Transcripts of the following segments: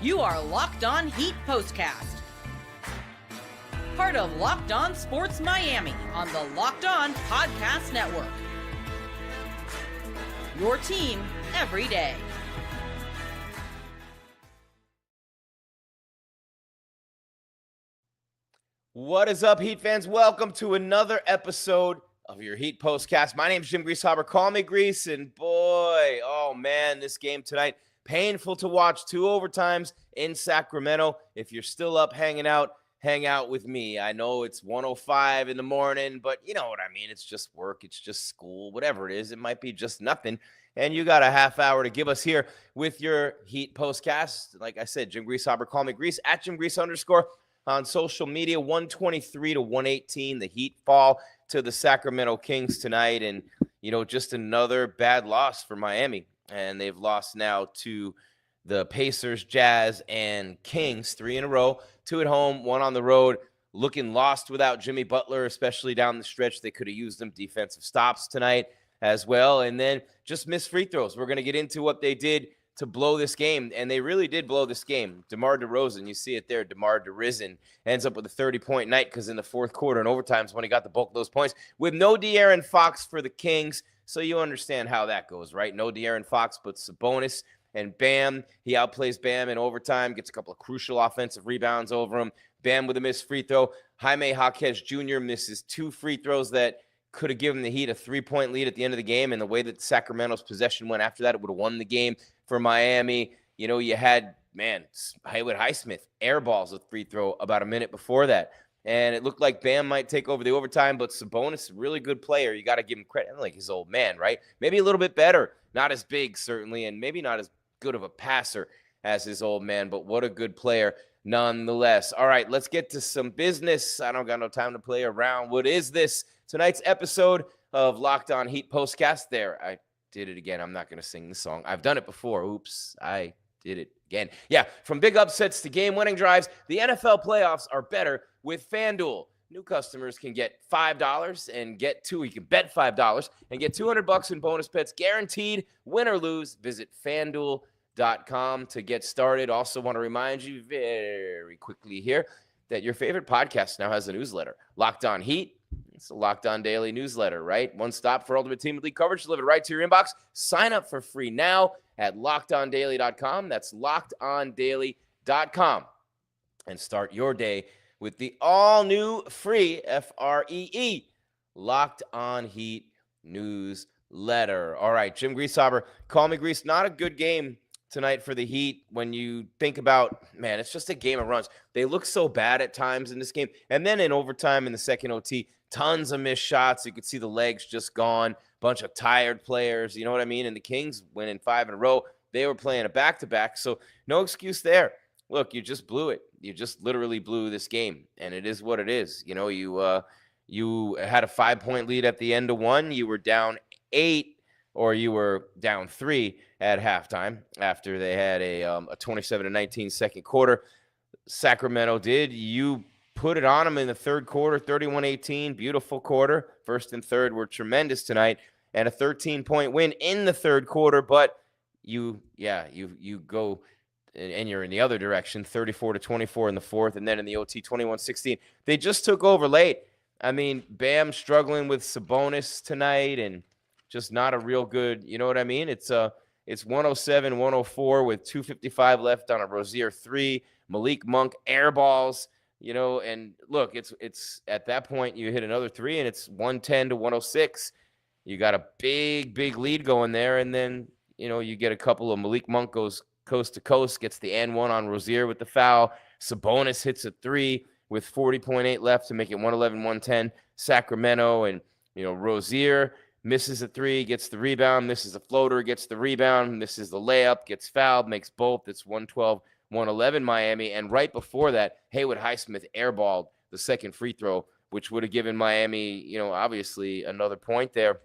You are Locked On Heat Postcast, part of Locked On Sports Miami on the Locked On Podcast Network. Your team every day. What is up, Heat fans? Welcome to another episode of your Heat Postcast. My name is Jim Greasehaber. Call me Grease, and boy, oh man, this game tonight, painful to watch. 2 overtimes in Sacramento. If you're still up hanging out, hang out with me. I know it's 1:05 in the morning, but you know what I mean. It's just work. It's just school, whatever it is. It might be just nothing. And you got a half hour to give us here with your Heat Postcast. Like I said, Jim Greasehaber, call me Grease, at Jim Grease _ on social media. 123 to 118. The Heat fall to the Sacramento Kings tonight. And, you know, just another bad loss for Miami. And they've lost now to the Pacers, Jazz, and Kings 3 in a row. 2 at home, 1 on the road. Looking lost without Jimmy Butler, especially down the stretch. They could have used them defensive stops tonight as well. And then just missed free throws. We're going to get into what they did to blow this game, and they really did blow this game. DeMar DeRozan, you see it there, DeMar DeRozan ends up with a 30-point night because in the fourth quarter and overtimes when he got the bulk of those points with no De'Aaron Fox for the Kings. So you understand how that goes, right? No De'Aaron Fox, but Sabonis, and Bam, he outplays Bam in overtime, gets a couple of crucial offensive rebounds over him. Bam with a missed free throw. Jaime Jaquez Jr. misses 2 free throws that could have given the Heat a 3-point lead at the end of the game, and the way that Sacramento's possession went after that, it would have won the game for Miami. You know, you had, Haywood Highsmith airballs a free throw about a minute before that. And it looked like Bam might take over the overtime, but Sabonis, really good player. You got to give him credit. Like his old man, right? Maybe a little bit better. Not as big, certainly, and maybe not as good of a passer as his old man, but what a good player nonetheless. All right, let's get to some business. I don't got no time to play around. What is this? Tonight's episode of Locked On Heat Postcast. There, I did it again. I'm not going to sing the song. I've done it before. Oops, I did it again. Yeah, from big upsets to game-winning drives, the NFL playoffs are better with FanDuel. New customers can get $5 and get you can bet $5 and get $200 in bonus bets guaranteed, win or lose. Visit FanDuel.com to get started. Also want to remind you very quickly here that your favorite podcast now has a newsletter. Locked On Heat. It's a Locked On Daily newsletter, right? One stop for Ultimate Team League coverage delivered right to your inbox. Sign up for free now at LockedOnDaily.com. That's LockedOnDaily.com. And start your day with the all-new free, Free, Locked On Heat newsletter. All right, Jim Greasehaber, call me Grease. Not a good game tonight for the Heat when you think about, man, it's just a game of runs. They look so bad at times in this game. And then in overtime in the second OT, tons of missed shots. You could see the legs just gone, bunch of tired players, you know what I mean? And the Kings winning 5 in a row. They were playing a back-to-back, so no excuse there. Look, you just blew it. You just literally blew this game, and it is what it is. You know, you had a 5-point lead at the end of one. You were down 8, or you were down 3 at halftime after they had a 27-19 second quarter. Sacramento did. You put it on them in the third quarter, 31-18, beautiful quarter. First and third were tremendous tonight, and a 13-point win in the third quarter. But you go and you're in the other direction, 34-24 in the fourth, and then in the OT, 21-16. They just took over late. I mean, Bam struggling with Sabonis tonight, and just not a real good, you know what I mean? It's 107-104 with 2:55 left on a Rozier 3. Malik Monk airballs. You know, and look, it's at that point you hit another 3 and it's 110-106. You got a big lead going there, and then you know you get a couple of Malik Monk goes coast to coast, gets the N1 on Rozier with the foul. Sabonis hits a 3 with 40.8 left to make it 111-110 Sacramento, and you know Rozier misses a 3, gets the rebound, misses a floater, gets the rebound, misses the layup, gets fouled, makes both. It's 112-111 Miami. And right before that, Haywood Highsmith airballed the second free throw, which would have given Miami, you know, obviously another point there.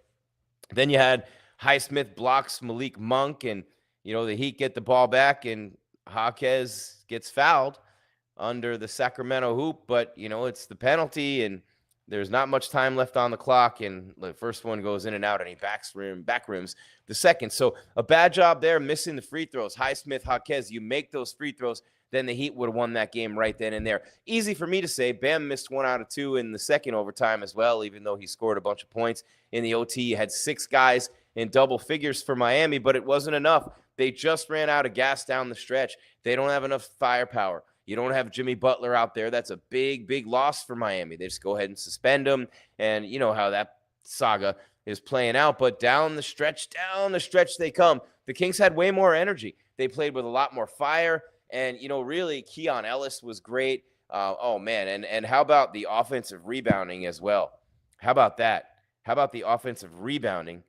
Then you had Highsmith blocks Malik Monk, and, you know, the Heat get the ball back, and Jaquez gets fouled under the Sacramento hoop. But, you know, it's the penalty, and There's not much time left on the clock, and the first one goes in and out, and he back rims the second. So a bad job there, missing the free throws. Highsmith, Jaquez, you make those free throws, then the Heat would have won that game right then and there. Easy for me to say. Bam missed 1 out of 2 in the second overtime as well, even though he scored a bunch of points. In the OT, you had 6 guys in double figures for Miami, but it wasn't enough. They just ran out of gas down the stretch. They don't have enough firepower. You don't have Jimmy Butler out there. That's a big, big loss for Miami. They just go ahead and suspend him, and you know how that saga is playing out. But down the stretch they come. The Kings had way more energy. They played with a lot more fire, and, you know, really, Keon Ellis was great. Oh, man, and how about the offensive rebounding as well? How about that? How about the offensive rebounding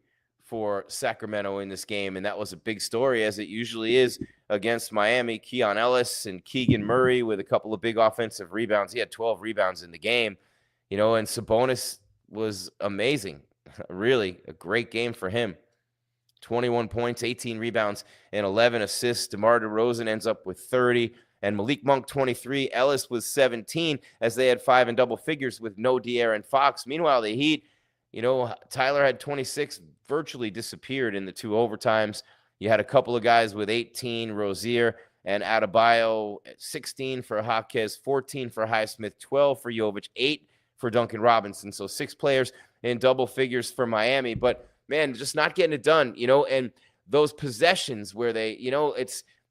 for Sacramento in this game? And that was a big story, as it usually is against Miami. Keon Ellis and Keegan Murray with a couple of big offensive rebounds. He had 12 rebounds in the game, you know, and Sabonis was amazing. Really a great game for him. 21 points, 18 rebounds, and 11 assists. DeMar DeRozan ends up with 30, and Malik Monk 23. Ellis was 17, as they had 5 in double figures with no De'Aaron Fox. Meanwhile, the Heat, you know, Tyler had 26, virtually disappeared in the 2 overtimes. You had a couple of guys with 18, Rozier and Adebayo, 16 for Jaquez, 14 for Highsmith, 12 for Jovic, 8 for Duncan Robinson. So 6 players in double figures for Miami. But, man, just not getting it done, you know, and those possessions where they, you know,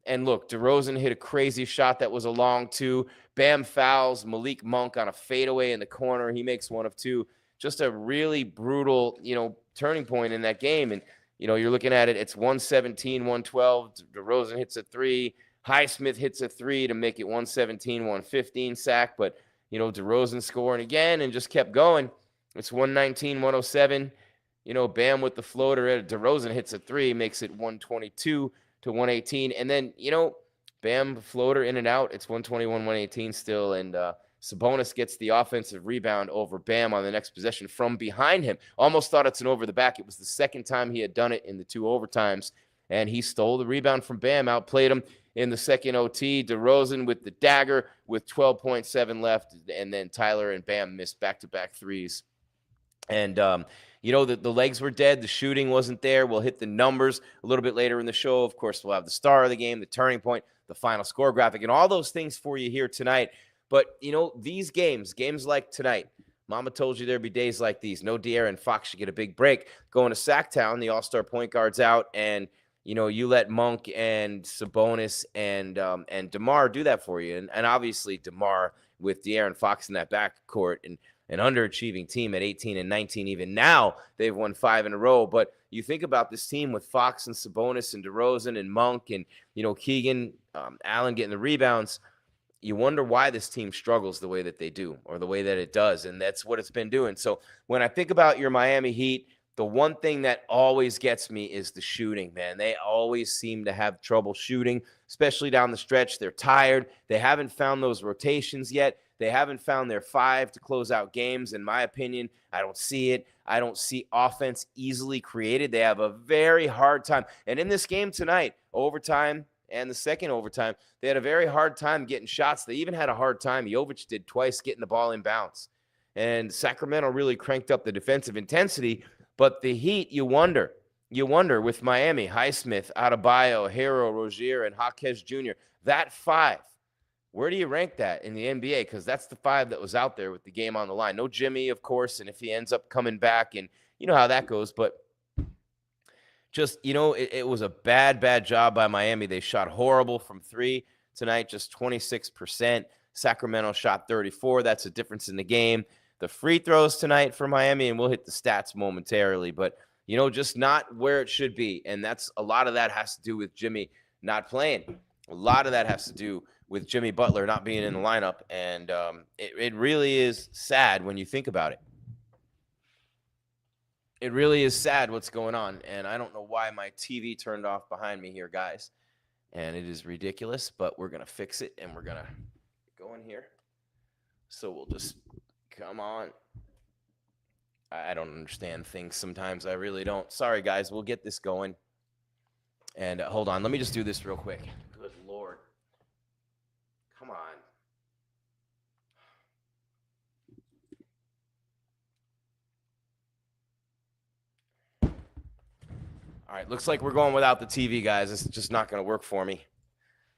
and look, DeRozan hit a crazy shot that was a long 2. Bam fouls Malik Monk on a fadeaway in the corner. He makes 1 of 2. Just a really brutal, you know, turning point in that game. And, you know, you're looking at it, it's 117, 112. DeRozan hits a 3. Highsmith hits a 3 to make it 117, 115 sack. But, you know, DeRozan scoring again and just kept going. It's 119, 107. You know, Bam with the floater. DeRozan hits a 3, makes it 122 to 118. And then, you know, Bam floater in and out. It's 121, 118 still. And Sabonis gets the offensive rebound over Bam on the next possession from behind him. Almost thought it's an over the back. It was the second time he had done it in the 2 overtimes. And he stole the rebound from Bam, outplayed him in the second OT. DeRozan with the dagger with 12.7 left. And then Tyler and Bam missed back-to-back threes. And, you know, the legs were dead. The shooting wasn't there. We'll hit the numbers a little bit later in the show. Of course, we'll have the star of the game, the turning point, the final score graphic, and all those things for you here tonight. But, you know, these games like tonight, Mama told you there'd be days like these. No De'Aaron Fox should get a big break. Going to Sacktown, the all-star point guard's out, and, you know, you let Monk and Sabonis and DeMar do that for you. And obviously DeMar with De'Aaron Fox in that backcourt and an underachieving team at 18 and 19. Even now, they've won 5 in a row. But you think about this team with Fox and Sabonis and DeRozan and Monk and, you know, Keegan, Allen getting the rebounds. You wonder why this team struggles the way that they do or the way that it does. And that's what it's been doing. So when I think about your Miami Heat, the one thing that always gets me is the shooting, man. They always seem to have trouble shooting, especially down the stretch. They're tired. They haven't found those rotations yet. They haven't found their 5 to close out games. In my opinion, I don't see it. I don't see offense easily created. They have a very hard time. And in this game tonight, overtime and the second overtime, they had a very hard time getting shots. They even had a hard time, Jovic did twice, getting the ball in bounds. And Sacramento really cranked up the defensive intensity. But the Heat, you wonder with Miami, Highsmith, Adebayo, Herro, Rozier, and Jaquez Jr., that 5. Where do you rank that in the NBA? Because that's the 5 that was out there with the game on the line. No Jimmy, of course, and if he ends up coming back, and you know how that goes. But just, you know, it was a bad job by Miami. They shot horrible from 3 tonight, just 26%. Sacramento shot 34. That's a difference in the game. The free throws tonight for Miami, and we'll hit the stats momentarily. But, you know, just not where it should be. And that's a lot of that has to do with Jimmy not playing. A lot of that has to do with Jimmy Butler not being in the lineup. And it really is sad when you think about it. It really is sad what's going on. And I don't know why my TV turned off behind me here, guys. And it is ridiculous, but we're going to fix it. And we're going to go in here. So we'll just, come on. I don't understand things sometimes. I really don't. Sorry, guys. We'll get this going. And hold on. Let me just do this real quick. Good Lord. Come on. All right, looks like we're going without the TV, guys. It's just not going to work for me.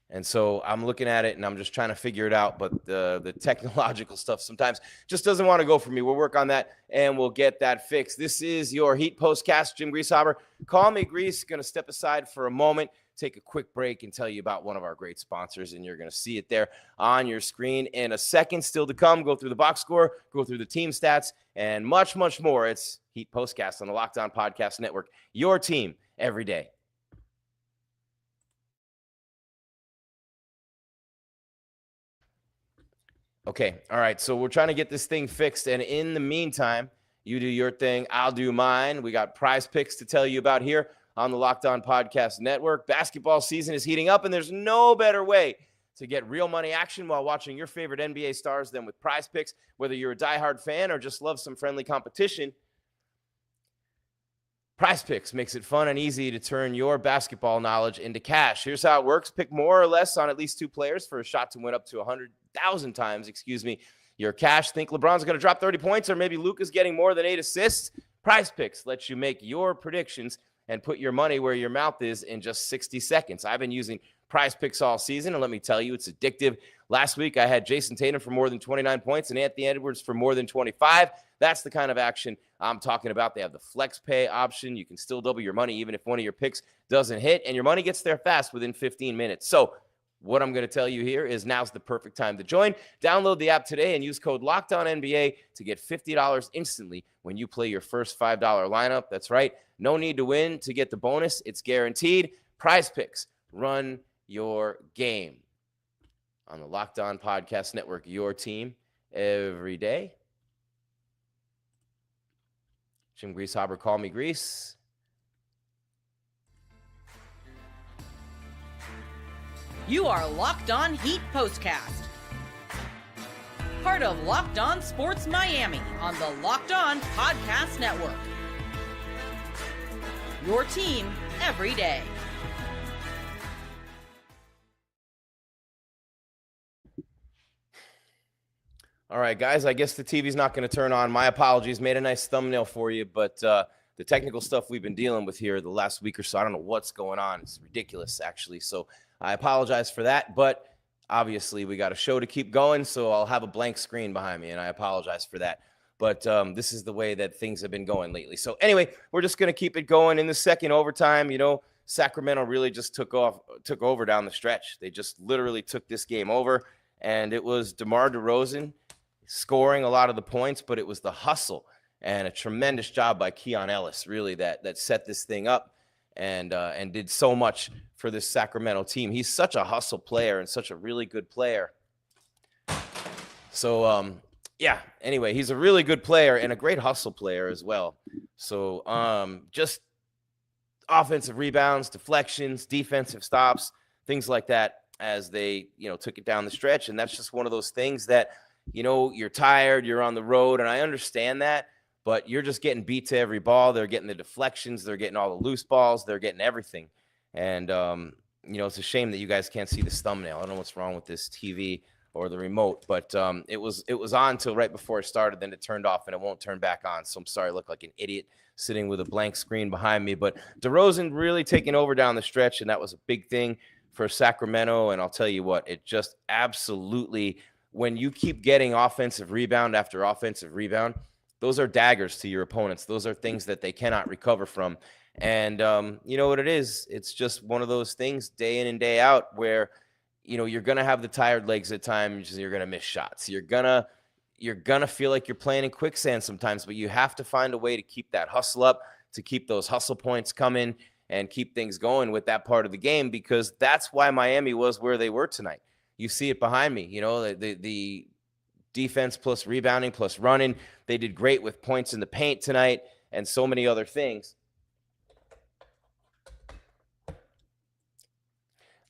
And so I'm looking at it, and I'm just trying to figure it out. But the technological stuff sometimes just doesn't want to go for me. We'll work on that, and we'll get that fixed. This is your Heat Postcast. Jim Greasehaber. Call me Grease. Going to step aside for a moment, take a quick break, and tell you about one of our great sponsors. And you're going to see it there on your screen in a second. Still to come, go through the box score, go through the team stats, and much, much more. It's Heat Postcast on the Locked On Podcast Network. Your team every day. Okay. All right. So we're trying to get this thing fixed. And in the meantime, you do your thing. I'll do mine. We got prize picks to tell you about here on the Locked On Podcast Network. Basketball season is heating up, and there's no better way to get real money action while watching your favorite NBA stars than with prize picks. Whether you're a diehard fan or just love some friendly competition, Prize Picks makes it fun and easy to turn your basketball knowledge into cash. Here's how it works. Pick more or less on at least two players for a shot to win up to 100,000 times, your cash. Think LeBron's going to drop 30 points or maybe Luka's getting more than 8 assists? Prize Picks lets you make your predictions and put your money where your mouth is in just 60 seconds. I've been using Prize Picks all season, and let me tell you, it's addictive. Last week, I had Jason Tatum for more than 29 points and Anthony Edwards for more than 25. That's the kind of action I'm talking about. They have the flex pay option. You can still double your money even if one of your picks doesn't hit, and your money gets there fast within 15 minutes. So what I'm going to tell you here is now's the perfect time to join. Download the app today and use code LOCKEDONNBA to get $50 instantly when you play your first $5 lineup. That's right. No need to win to get the bonus. It's guaranteed. Prize Picks. Run your game. On the Locked On Podcast Network, your team every day. Jim Greasehaber, call me Grease. You are Locked On Heat Postcast. Part of Locked On Sports Miami on the Locked On Podcast Network. Your team every day. All right, guys, I guess the TV's not going to turn on. My apologies. Made a nice thumbnail for you, but the technical stuff we've been dealing with here the last week or so, I don't know what's going on. It's ridiculous, actually. So I apologize for that, but obviously we got a show to keep going, so I'll have a blank screen behind me, and I apologize for that. But this is the way that things have been going lately. So anyway, we're just going to keep it going. In the second overtime, Sacramento really just took over down the stretch. They just literally took this game over, and it was DeMar DeRozan scoring a lot of the points, but it was the hustle and a tremendous job by Keon Ellis, really, that set this thing up and did so much for this Sacramento team. He's such a hustle player and such a really good player. So, anyway, he's a really good player and a great hustle player as well. So, just offensive rebounds, deflections, defensive stops, things like that as they, took it down the stretch. And that's just one of those things that, you're tired, you're on the road, and I understand that, but you're just getting beat to every ball. They're getting the deflections. They're getting all the loose balls. They're getting everything. And, it's a shame that you guys can't see this thumbnail. I don't know what's wrong with this TV or the remote, but it was on till right before it started. Then it turned off, and it won't turn back on. So I'm sorry I look like an idiot sitting with a blank screen behind me. But DeRozan really taking over down the stretch, and that was a big thing for Sacramento. And I'll tell you what, it just absolutely – when you keep getting offensive rebound after offensive rebound, those are daggers to your opponents. Those are things that they cannot recover from. And you know what it is? It's just one of those things day in and day out where, you're going to have the tired legs at times. You're going to miss shots. You're going to feel like you're playing in quicksand sometimes, but you have to find a way to keep that hustle up, to keep those hustle points coming and keep things going with that part of the game, because that's why Miami was where they were tonight. You see it behind me, the defense plus rebounding plus running. They did great with points in the paint tonight and so many other things.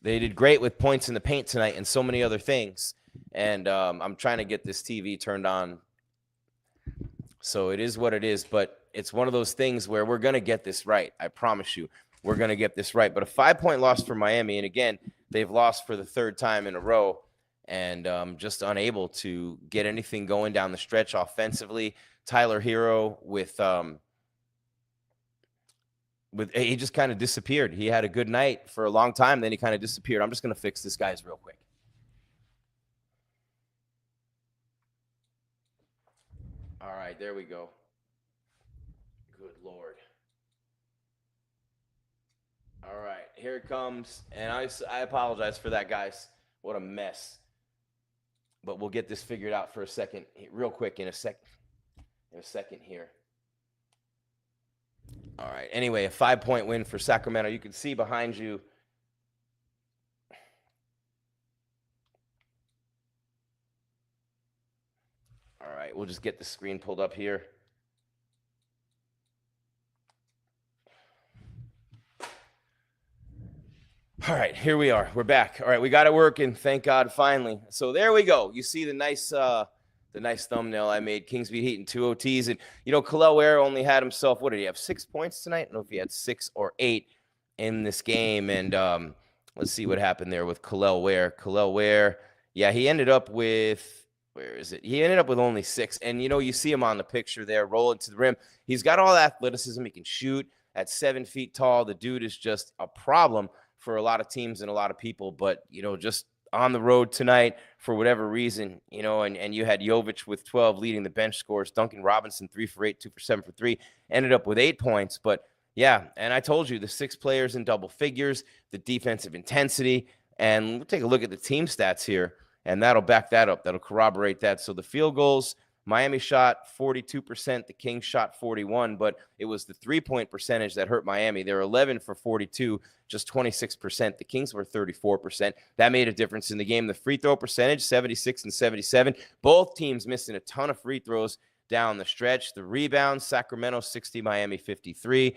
They did great with points in the paint tonight and so many other things. And I'm trying to get this TV turned on. So it is what it is, but it's one of those things where we're going to get this right. I promise you, we're going to get this right. But a 5-point loss for Miami. And again, they've lost for the third time in a row and just unable to get anything going down the stretch offensively. Tyler Herro with he just kind of disappeared. He had a good night for a long time, then he kind of disappeared. I'm just going to fix this guy's real quick. All right, there we go. Good Lord. All right, here it comes. And I apologize for that, guys. What a mess. But we'll get this figured out for a second, real quick, in a second here. All right, anyway, a 5-point win for Sacramento. You can see behind you. All right, we'll just get the screen pulled up here. All right, here we are. We're back. All right, we got it working. Thank God, finally. So there we go. You see the nice thumbnail I made. Kings beat Heat in 2 OTs. And, Kelel Ware only had himself, what did he have, 6 points tonight? I don't know if he had 6 or 8 in this game. And let's see what happened there with Kelel Ware. Kelel Ware, yeah, he ended up with, where is it? He ended up with only 6. And, you see him on the picture there, rolling to the rim. He's got all athleticism. He can shoot at 7 feet tall. The dude is just a problem for a lot of teams and a lot of people, but, just on the road tonight for whatever reason, and you had Jovic with 12 leading the bench scores, Duncan Robinson 3 for 8, 2 for 7 for 3, ended up with 8 points. But yeah, and I told you the 6 players in double figures, the defensive intensity, and we'll take a look at the team stats here, and that'll back that up. That'll corroborate that. So the field goals, Miami shot 42%, the Kings shot 41%, but it was the 3-point percentage that hurt Miami. They're 11 for 42, just 26%. The Kings were 34%. That made a difference in the game. The free throw percentage, 76 and 77. Both teams missing a ton of free throws down the stretch. The rebounds, Sacramento 60, Miami 53.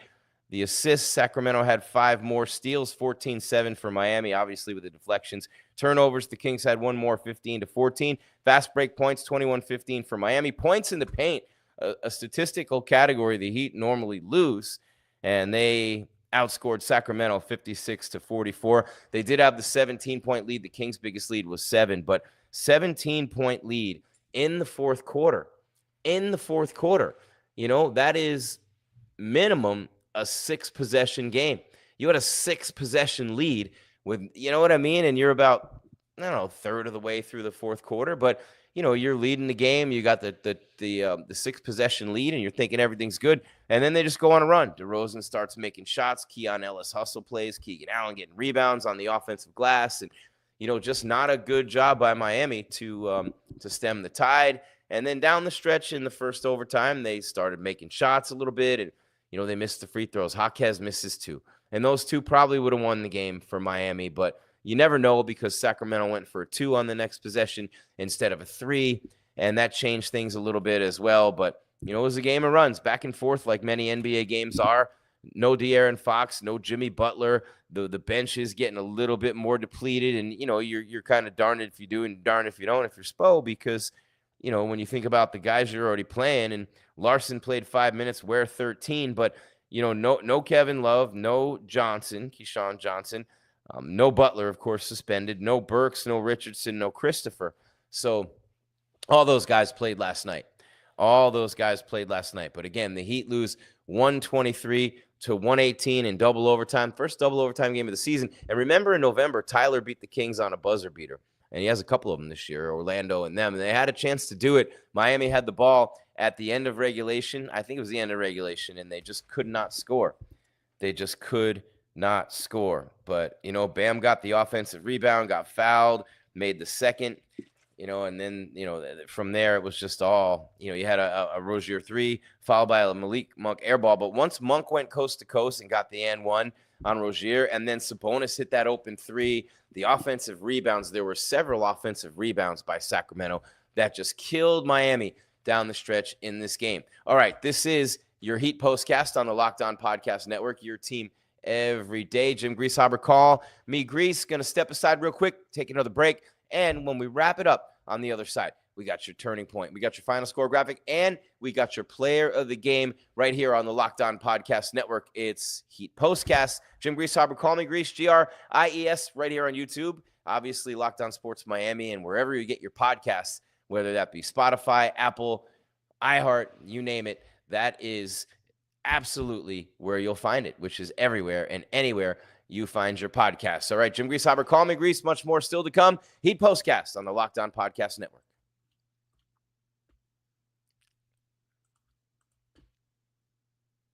The assists, Sacramento had 5 more. Steals, 14-7 for Miami, obviously with the deflections. Turnovers, the Kings had 1 more, 15-14. Fast break points, 21-15 for Miami. Points in the paint, a statistical category the Heat normally lose, and they outscored Sacramento 56-44. They did have the 17-point lead. The Kings' biggest lead was 7, but 17-point lead in the fourth quarter. That is minimum a 6-possession game. You had a 6-possession lead with, what I mean? And you're about, third of the way through the fourth quarter, but you're leading the game. You got the 6-possession lead and you're thinking everything's good. And then they just go on a run. DeRozan starts making shots. Keon Ellis hustle plays. Keegan Allen getting rebounds on the offensive glass. And, just not a good job by Miami to stem the tide. And then down the stretch in the first overtime, they started making shots a little bit, and they missed the free throws. Jaquez misses 2. And those 2 probably would have won the game for Miami. But you never know, because Sacramento went for a 2 on the next possession instead of a 3. And that changed things a little bit as well. But, it was a game of runs, back and forth like many NBA games are. No De'Aaron Fox, no Jimmy Butler. The bench is getting a little bit more depleted. And, you're kind of darned if you do and darned if you don't if you're Spo, because when you think about the guys you're already playing, and Larson played 5 minutes, Ware 13, but, no Kevin Love, no Keyshawn Johnson, no Butler, of course, suspended, no Burks, no Richardson, no Christopher. So all those guys played last night. But again, the Heat lose 123-118 in double overtime. First double overtime game of the season. And remember, in November, Tyler beat the Kings on a buzzer beater. And he has a couple of them this year, Orlando and them. And they had a chance to do it. Miami had the ball at the end of regulation. I think it was the end of regulation, and they just could not score. But, Bam got the offensive rebound, got fouled, made the second, and then, from there it was just all, you had a Rozier 3 followed by a Malik Monk air ball. But once Monk went coast to coast and got the and 1 on Rozier, and then Sabonis hit that open 3, the offensive rebounds, there were several offensive rebounds by Sacramento that just killed Miami down the stretch in this game. All right, this is your Heat Postcast on the Locked On Podcast Network, your team every day. Jim Greasehaber, call me Grease. Going to step aside real quick, take another break, and when we wrap it up on the other side, we got your turning point, we got your final score graphic, and we got your player of the game right here on the Locked On Podcast Network. It's Heat Postcast. Jim Greasehaber, call me Grease, Gries, right here on YouTube. Obviously, Locked On Sports Miami, and wherever you get your podcasts, whether that be Spotify, Apple, iHeart, you name it. That is absolutely where you'll find it, which is everywhere and anywhere you find your podcasts. All right, Jim Greasehaber, call me Grease. Much more still to come. Heat Postcast on the Locked On Podcast Network.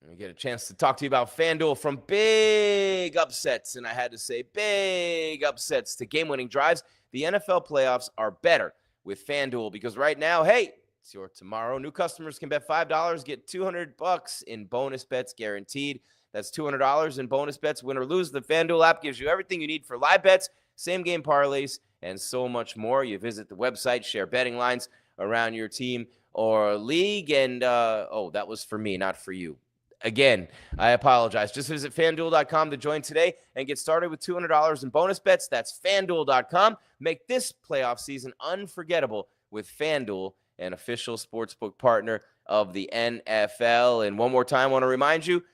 We get a chance to talk to you about FanDuel, from big upsets, and I had to say big upsets, to game-winning drives. The NFL playoffs are better with FanDuel, because right now, hey, it's your tomorrow. New customers can bet $5, get $200 in bonus bets guaranteed. That's $200 in bonus bets, win or lose. The FanDuel app gives you everything you need for live bets, same-game parlays, and so much more. You visit the website, share betting lines around your team or league, and, that was for me, not for you. Again, I apologize. Just visit FanDuel.com to join today and get started with $200 in bonus bets. That's FanDuel.com. Make this playoff season unforgettable with FanDuel, an official sportsbook partner of the NFL. And one more time, I want to remind you,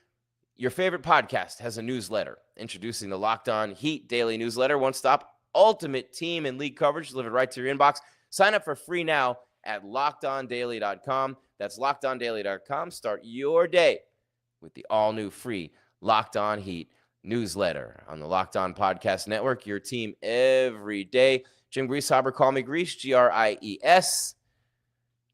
your favorite podcast has a newsletter. Introducing the Locked On Heat Daily Newsletter. One-stop ultimate team and league coverage delivered right to your inbox. Sign up for free now at LockedOnDaily.com. That's LockedOnDaily.com. Start your day with the all-new free Locked On Heat newsletter on the Locked On Podcast Network, your team every day. Jim Greasehaber, call me Grease, Gries,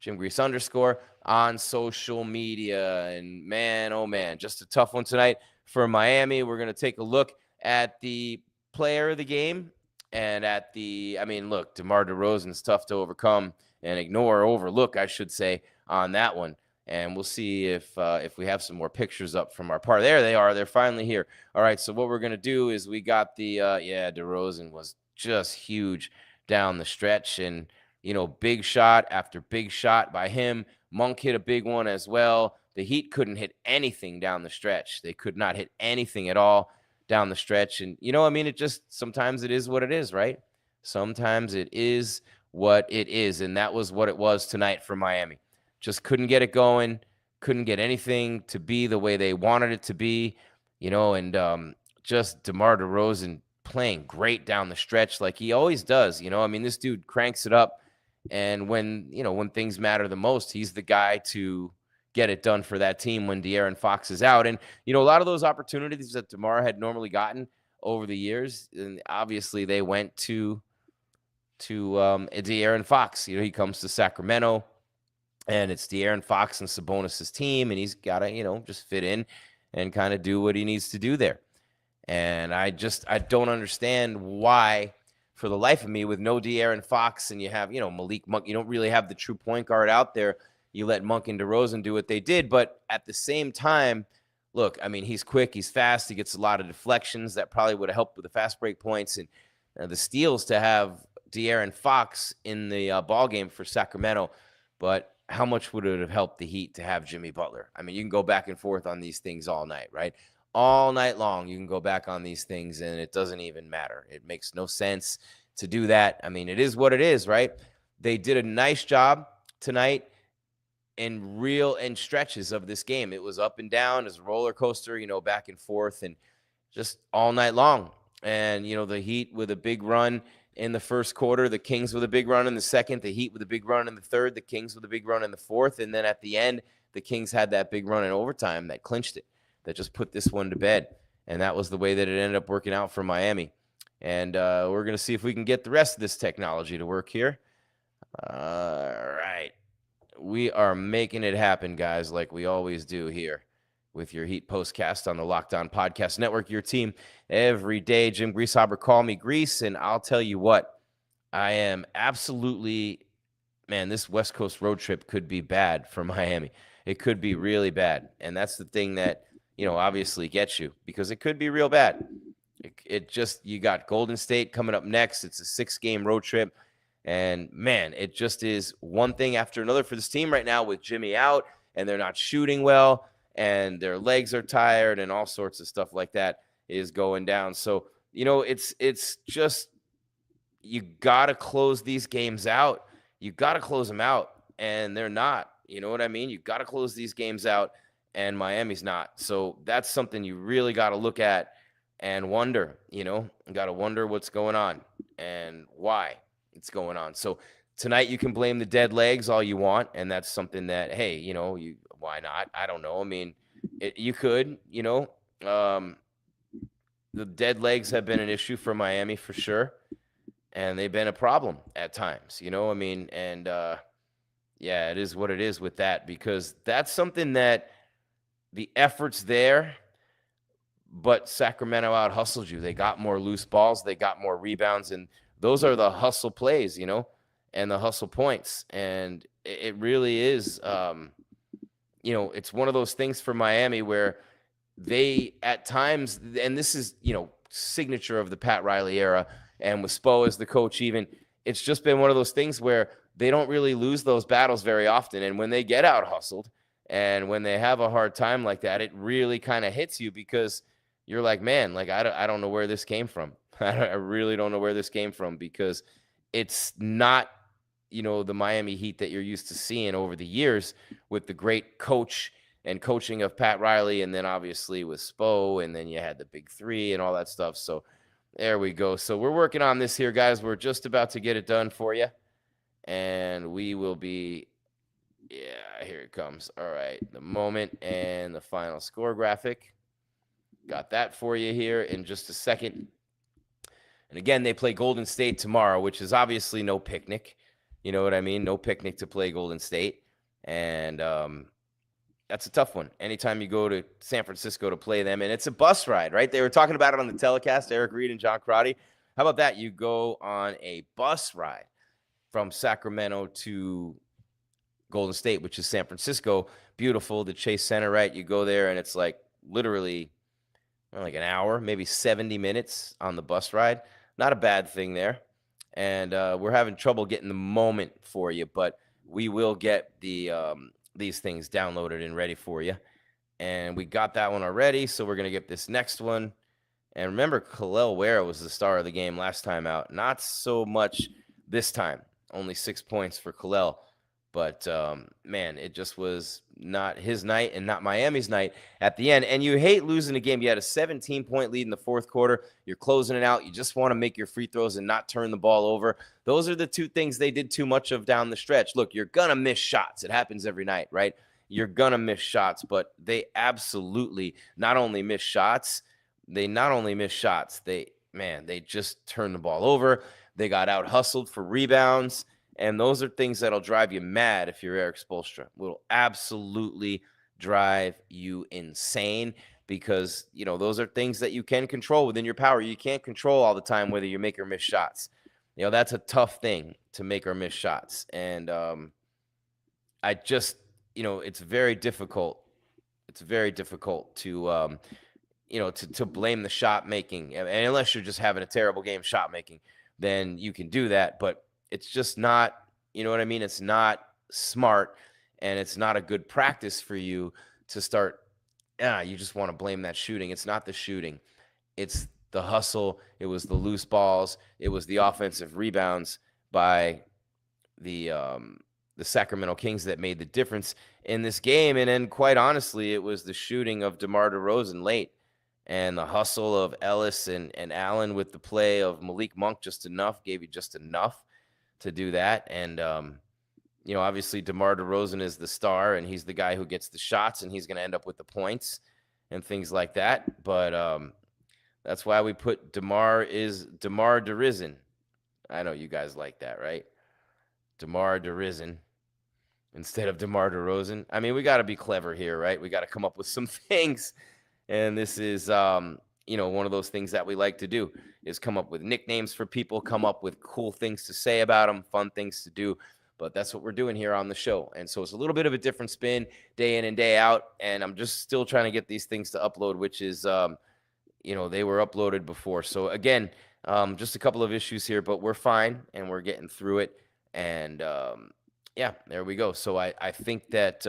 Jim Grease _ on social media. And man, oh man, just a tough one tonight for Miami. We're going to take a look at the player of the game and at look, DeMar DeRozan's tough to overcome and overlook, I should say, on that one. And we'll see if we have some more pictures up from our part. There they are. They're finally here. All right, so what we're going to do is we got the, DeRozan was just huge down the stretch. And, big shot after big shot by him. Monk hit a big one as well. The Heat couldn't hit anything down the stretch. They could not hit anything at all down the stretch. And, it just sometimes it is what it is, right? Sometimes it is what it is. And that was what it was tonight for Miami. Just couldn't get it going, couldn't get anything to be the way they wanted it to be, and just DeMar DeRozan playing great down the stretch like he always does. This dude cranks it up, and when things matter the most, he's the guy to get it done for that team when De'Aaron Fox is out. And, a lot of those opportunities that DeMar had normally gotten over the years, and obviously they went to De'Aaron Fox. He comes to Sacramento, and it's De'Aaron Fox and Sabonis' team, and he's got to, just fit in and kind of do what he needs to do there. And I don't understand why, for the life of me, with no De'Aaron Fox and you have, Malik Monk, you don't really have the true point guard out there. You let Monk and DeRozan do what they did. But at the same time, look, he's quick, he's fast, he gets a lot of deflections. That probably would have helped with the fast break points and the steals to have De'Aaron Fox in the ball game for Sacramento. But how much would it have helped the Heat to have Jimmy Butler? You can go back and forth on these things all night, right? All night long, you can go back on these things, and it doesn't even matter. It makes no sense to do that. It is what it is, right? They did a nice job tonight in stretches of this game. It was up and down, as a roller coaster, back and forth, and just all night long. And, the Heat with a big run in the first quarter, the Kings with a big run in the second, the Heat with a big run in the third, the Kings with a big run in the fourth, and then at the end, the Kings had that big run in overtime that clinched it, that just put this one to bed. And that was the way that it ended up working out for Miami. And we're going to see if we can get the rest of this technology to work here. All right. We are making it happen, guys, like we always do here with your Heat Postcast on the Locked On Podcast Network, your team every day. Jim Greasehaber, call me Grease, and I'll tell you what, I am absolutely, this West Coast road trip could be bad for Miami. It could be really bad, and that's the thing that, obviously gets you, because it could be real bad. You got Golden State coming up next. It's a 6-game road trip, and, it just is one thing after another for this team right now with Jimmy out, and they're not shooting well, and their legs are tired, and all sorts of stuff like that is going down. So, it's just, you got to close these games out. You got to close them out, and they're not. You know what I mean? You got to close these games out, and Miami's not. So that's something you really got to look at and wonder, you got to wonder what's going on and why it's going on. So tonight you can blame the dead legs all you want, and that's something that, hey, why not? I don't know. You could, the dead legs have been an issue for Miami for sure. And they've been a problem at times, and yeah, it is what it is with that, because that's something that the effort's there, but Sacramento out hustled you. They got more loose balls, they got more rebounds, and those are the hustle plays, and the hustle points. And it really is, it's one of those things for Miami where they at times, and this is, signature of the Pat Riley era, and with Spo as the coach even, it's just been one of those things where they don't really lose those battles very often. And when they get out hustled and when they have a hard time like that, it really kind of hits you, because you're like, man, like, I don't know where this came from. I really don't know where this came from, because it's not, the Miami Heat that you're used to seeing over the years with the great coach and coaching of Pat Riley, and then obviously with Spo, and then you had the big three and all that stuff. So there we go. So we're working on this here, guys. We're just about to get it done for you, and we will be, yeah, here it comes. All right, the moment and the final score graphic. Got that for you here in just a second. And again, they play Golden State tomorrow, which is obviously no picnic. You know what I mean? No picnic to play Golden State. And that's a tough one. Anytime you go to San Francisco to play them, and it's a bus ride, right? They were talking about it on the telecast, Eric Reed and John Crotty. How about that? You go on a bus ride from Sacramento to Golden State, which is San Francisco. Beautiful, the Chase Center, right? You go there, and it's like literally like an hour, maybe 70 minutes on the bus ride. Not a bad thing there. And we're having trouble getting the moment for you, but we will get these things downloaded and ready for you. And we got that one already, so we're going to get this next one. And remember, Kel'el Ware was the star of the game last time out. Not so much this time. Only 6 points for Kel'el. But, man, it just was not his night and not Miami's night at the end. And you hate losing a game. You had a 17-point lead in the fourth quarter. You're closing it out. You just want to make your free throws and not turn the ball over. Those are the two things they did too much of down the stretch. Look, you're going to miss shots. It happens every night, right? You're going to miss shots. But they absolutely not only miss shots, they just turned the ball over. They got out hustled for rebounds. And those are things that'll drive you mad if you're Eric Spoelstra. Will absolutely drive you insane, because, those are things that you can control within your power. You can't control all the time whether you make or miss shots. That's a tough thing to make or miss shots. And I just, it's very difficult. It's very difficult to, to blame the shot making. And unless you're just having a terrible game shot making, then you can do that. But it's just not, it's not smart, and it's not a good practice for you to start. You just want to blame that shooting. It's not the shooting. It's the hustle. It was the loose balls. It was the offensive rebounds by the Sacramento Kings that made the difference in this game. And then, quite honestly, it was the shooting of DeMar DeRozan late, and the hustle of Ellis and Allen with the play of Malik Monk gave you just enough to do that. And, obviously DeMar DeRozan is the star, and he's the guy who gets the shots, and he's going to end up with the points and things like that. But that's why we put DeMar DeRozan. I know you guys like that, right? DeMar DeRozan instead of DeMar DeRozan. I mean, we got to be clever here, right? We got to come up with some things. And this is, one of those things that we like to do, is come up with nicknames for people, come up with cool things to say about them, fun things to do. But that's what we're doing here on the show. And so it's a little bit of a different spin day in and day out. And I'm just still trying to get these things to upload, which is, they were uploaded before. So again, just a couple of issues here, but we're fine and we're getting through it. And there we go. So I think that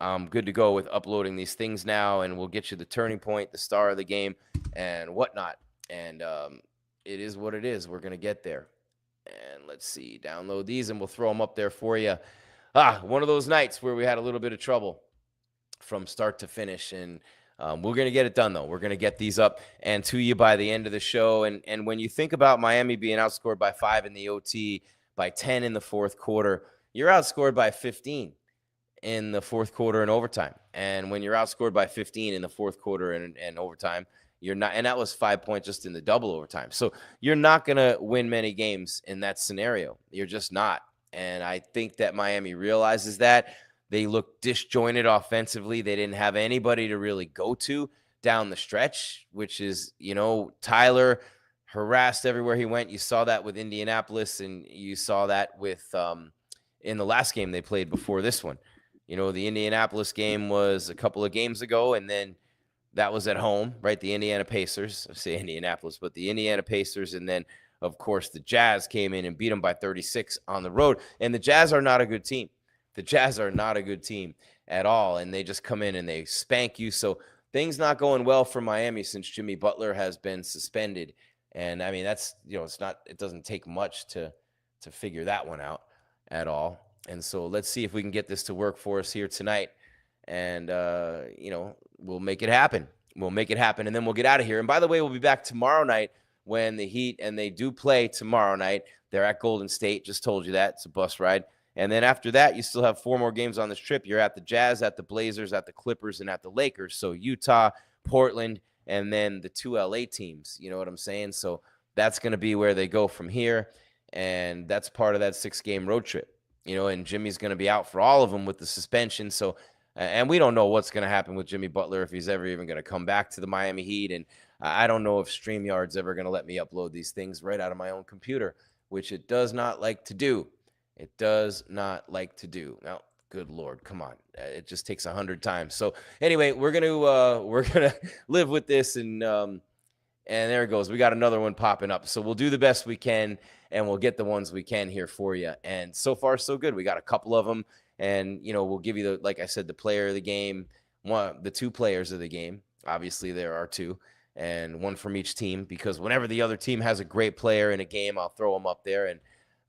I'm good to go with uploading these things now, and we'll get you the turning point, the star of the game, and whatnot. And it is what it is. We're going to get there. And let's see, download these, and we'll throw them up there for you. One of those nights where we had a little bit of trouble from start to finish, and we're going to get it done, though. We're going to get these up and to you by the end of the show. And when you think about Miami being outscored by 5 in the OT, by 10 in the fourth quarter, you're outscored by 15. in the fourth quarter and overtime. And when you're outscored by 15 in the fourth quarter and overtime, you're not, and that was 5 points just in the double overtime. So you're not going to win many games in that scenario. You're just not. And I think that Miami realizes that. They look disjointed offensively. They didn't have anybody to really go to down the stretch, which is, Tyler harassed everywhere he went. You saw that with Indianapolis, and you saw that with in the last game they played before this one. The Indianapolis game was a couple of games ago, and then that was at home, right? The Indiana Pacers. I say Indianapolis, but the Indiana Pacers, and then, of course, the Jazz came in and beat them by 36 on the road. And the Jazz are not a good team. The Jazz are not a good team at all, and they just come in and they spank you. So things not going well for Miami since Jimmy Butler has been suspended. And, I mean, that's, it doesn't take much to figure that one out at all. And so let's see if we can get this to work for us here tonight. And, we'll make it happen. We'll make it happen, and then we'll get out of here. And, by the way, we'll be back tomorrow night when the Heat, and they do play tomorrow night. They're at Golden State. Just told you that. It's a bus ride. And then after that, you still have 4 more games on this trip. You're at the Jazz, at the Blazers, at the Clippers, and at the Lakers. So Utah, Portland, and then the 2 LA teams. You know what I'm saying? So that's going to be where they go from here. And that's part of that 6-game road trip. And Jimmy's going to be out for all of them with the suspension. So, and we don't know what's going to happen with Jimmy Butler, if he's ever even going to come back to the Miami Heat. And I don't know if StreamYard's ever going to let me upload these things right out of my own computer, which it does not like to do. It does not like to do. Now, good Lord, come on. It just takes 100 times. So anyway, we're gonna live with this, and there it goes. We got another one popping up. So we'll do the best we can, and we'll get the ones we can here for you. And so far, so good. We got a couple of them, and we'll give you like I said, the player of the game, the 2 players of the game. Obviously, there are 2, and 1 from each team, because whenever the other team has a great player in a game, I'll throw them up there. And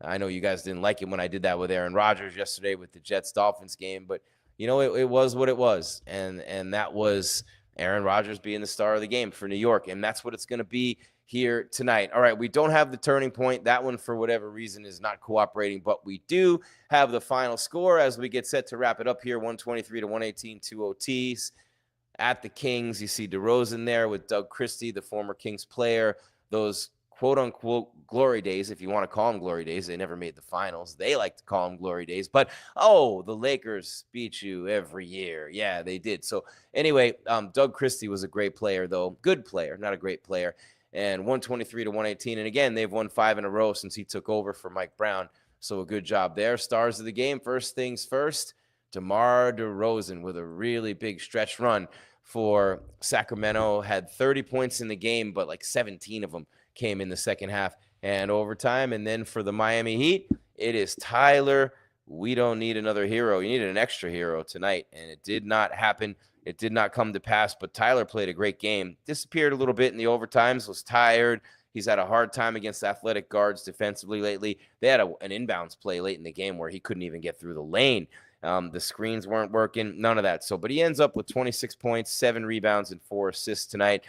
I know you guys didn't like it when I did that with Aaron Rodgers yesterday with the Jets-Dolphins game, but, it was what it was. And that was Aaron Rodgers being the star of the game for New York, and that's what it's going to be here tonight. All right, we don't have the turning point. That one, for whatever reason, is not cooperating, but we do have the final score as we get set to wrap it up here, 123-118, 2 OTs. At the Kings, you see DeRozan there with Doug Christie, the former Kings player. Those quote-unquote glory days, if you want to call them glory days. They never made the finals. They like to call them glory days. But, the Lakers beat you every year. Yeah, they did. So, anyway, Doug Christie was a great player, though. Good player, not a great player. And 123-118. And, again, they've won 5 in a row since he took over for Mike Brown. So, a good job there. Stars of the game, first things first, DeMar DeRozan with a really big stretch run for Sacramento. Had 30 points in the game, but like 17 of them came in the second half and overtime. And then for the Miami Heat, it is Tyler. We don't need another hero. You needed an extra hero tonight, and it did not happen. It did not come to pass, but Tyler played a great game. Disappeared a little bit in the overtimes, was tired. He's had a hard time against athletic guards defensively lately. They had an inbounds play late in the game where he couldn't even get through the lane. The screens weren't working, none of that. So, but he ends up with 26 points, 7 rebounds, and 4 assists tonight.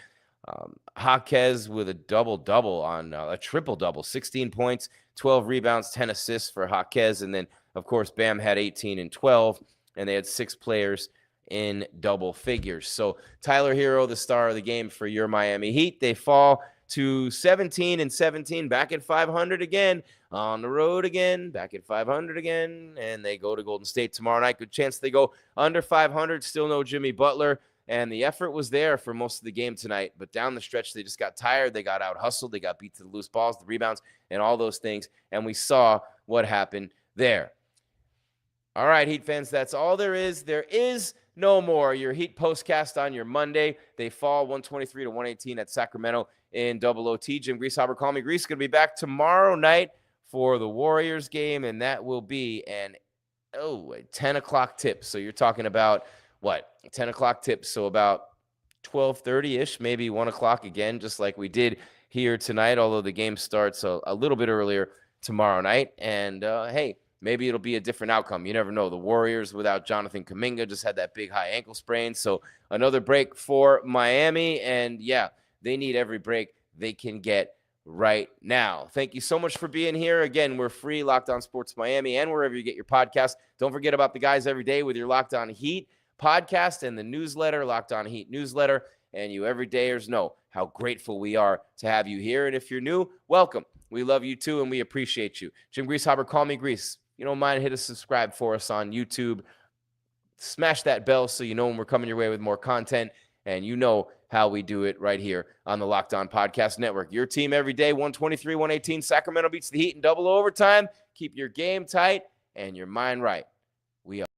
Jaquez with a double-double on a triple-double, 16 points, 12 rebounds, 10 assists for Jaquez. And then, of course, Bam had 18 and 12, and they had 6 players in double figures. So Tyler Herro, the star of the game for your Miami Heat. They fall to 17 and 17, back at 500 again, on the road again, back at 500 again, and they go to Golden State tomorrow night. Good chance they go under 500. Still no Jimmy Butler. And the effort was there for most of the game tonight. But down the stretch, they just got tired. They got out-hustled. They got beat to the loose balls, the rebounds, and all those things. And we saw what happened there. All right, Heat fans, that's all there is. There is no more. Your Heat postcast on your Monday. They fall 123-118 at Sacramento in double OT. Jim Greasehaber, call me Grease, going to be back tomorrow night for the Warriors game. And that will be a 10 o'clock tip. So you're talking about what? 10 o'clock tip. So about 12:30-ish, maybe 1 o'clock again, just like we did here tonight, although the game starts a little bit earlier tomorrow night. And, hey, maybe it'll be a different outcome. You never know. The Warriors without Jonathan Kuminga just had that big high ankle sprain. So another break for Miami. And, yeah, they need every break they can get right now. Thank you so much for being here. Again, we're free, Locked On Sports Miami, and wherever you get your podcast. Don't forget about the guys every day with your Locked On Heat podcast and the newsletter, Locked On Heat newsletter. And you everydayers know how grateful we are to have you here. And if you're new, welcome. We love you too, and we appreciate you. Jim Greasehaber, call me Grease. If you don't mind, hit a subscribe for us on YouTube. Smash that bell so you know when we're coming your way with more content. And you know how we do it right here on the Locked On Podcast Network. Your team every day, 123-118. Sacramento beats the Heat in double overtime. Keep your game tight and your mind right. We are.